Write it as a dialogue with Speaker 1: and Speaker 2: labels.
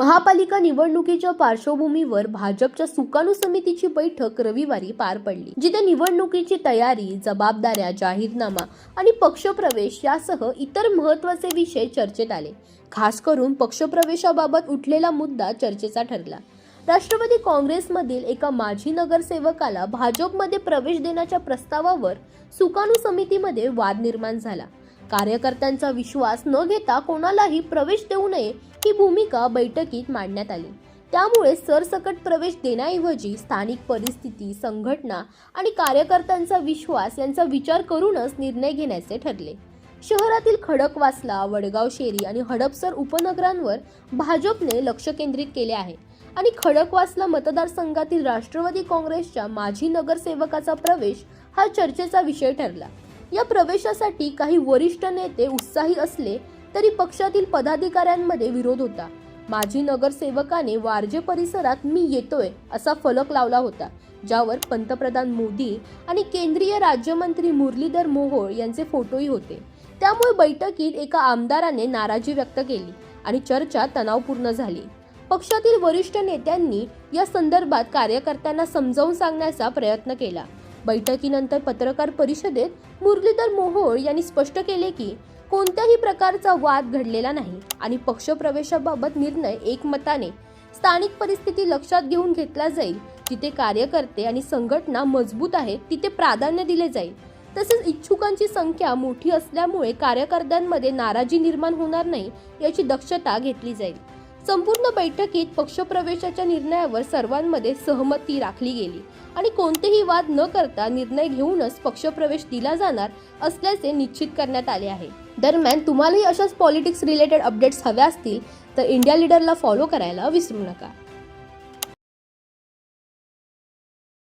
Speaker 1: महापालिका निवडणुकीच्या पार्श्वभूमीवर भाजपच्या सुकाणू समितीची बैठक रविवारी पार पडली, जिथे निवडणुकीची तयारी, जबाबदाऱ्या, जाहीरनामा आणि पक्षप्रवेश यासह इतर महत्त्वाचे विषय चर्चेत आले. खास करून पक्षप्रवेशाबाबत उठलेला मुद्दा चर्चेचा ठरला. राष्ट्रवादी काँग्रेसमधील एका माजी नगरसेवकाला भाजपमध्ये प्रवेश देण्याच्या प्रस्तावावर सुकाणू समितीमध्ये वाद निर्माण झाला. कार्यकर्त्यांचा विश्वास न घेता कोणालाही प्रवेश देऊ नये ही भूमिका बैठकीत मांडण्यात आली. त्यामुळे सरसकट प्रवेश देण्याऐवजी स्थानिक परिस्थिती, संघटना आणि कार्यकर्त्यांचा विश्वास यांचा विचार करूनच निर्णय घेण्याचे ठरले. शहरातील खडकवासला, वडगाव शेरी आणि हडपसर उपनगरांवर भाजपने लक्ष केंद्रित केले आहे आणि खडकवासला मतदारसंघातील राष्ट्रवादी काँग्रेसच्या माजी नगरसेवकाचा प्रवेश हा चर्चेचा विषय ठरला. या प्रवेशासाठी काही वरिष्ठ नेते उत्साही असले तरी पक्षातील पदाधिकाऱ्यांमध्ये विरोध होता. माजी नगरसेवकाने वारजे परिसरात "मी येतोय" असा फलक लावला होता, ज्यावर पंतप्रधान मोदी आणि केंद्रीय राज्यमंत्री मुरलीधर मोहोळ यांचे फोटोही होते. त्यामुळे बैठकीत एका आमदाराने नाराजी व्यक्त केली आणि चर्चा तणावपूर्ण झाली. पक्षातील वरिष्ठ नेत्यांनी या संदर्भात कार्यकर्त्यांना समजावून सांगण्याचा प्रयत्न केला. बैठकीनंतर पत्रकार परिषदेत मुरलीधर मोहोळ यांनी स्पष्ट केले की कोणत्याही प्रकारचा वाद घडलेला नाही आणि पक्षप्रवेशाबाबत निर्णय एकमताने स्थानिक परिस्थिती लक्षात घेऊन घेतला जाईल. जिथे कार्यकर्ते आणि संघटना मजबूत आहेत तिथे प्राधान्य दिले जाईल. तसेच इच्छुकांची संख्या मोठी असल्यामुळे कार्यकर्त्यांमध्ये नाराजी निर्माण होणार नाही याची दक्षता घेतली जाईल. संपूर्ण बैठकीत पक्षप्रवेशाच्या निर्णयावर सर्वांमध्ये सहमती राखली गेली आणि कोणतेही वाद न करता निर्णय घेऊनच पक्षप्रवेश दिला जाणार असल्याचे निश्चित करण्यात आले आहे. दरम्यान तुम्हालाही अशाच पॉलिटिक्स रिलेटेड अपडेट्स हव्या असतील तर इंडिया लीडरला फॉलो करायला विसरू नका.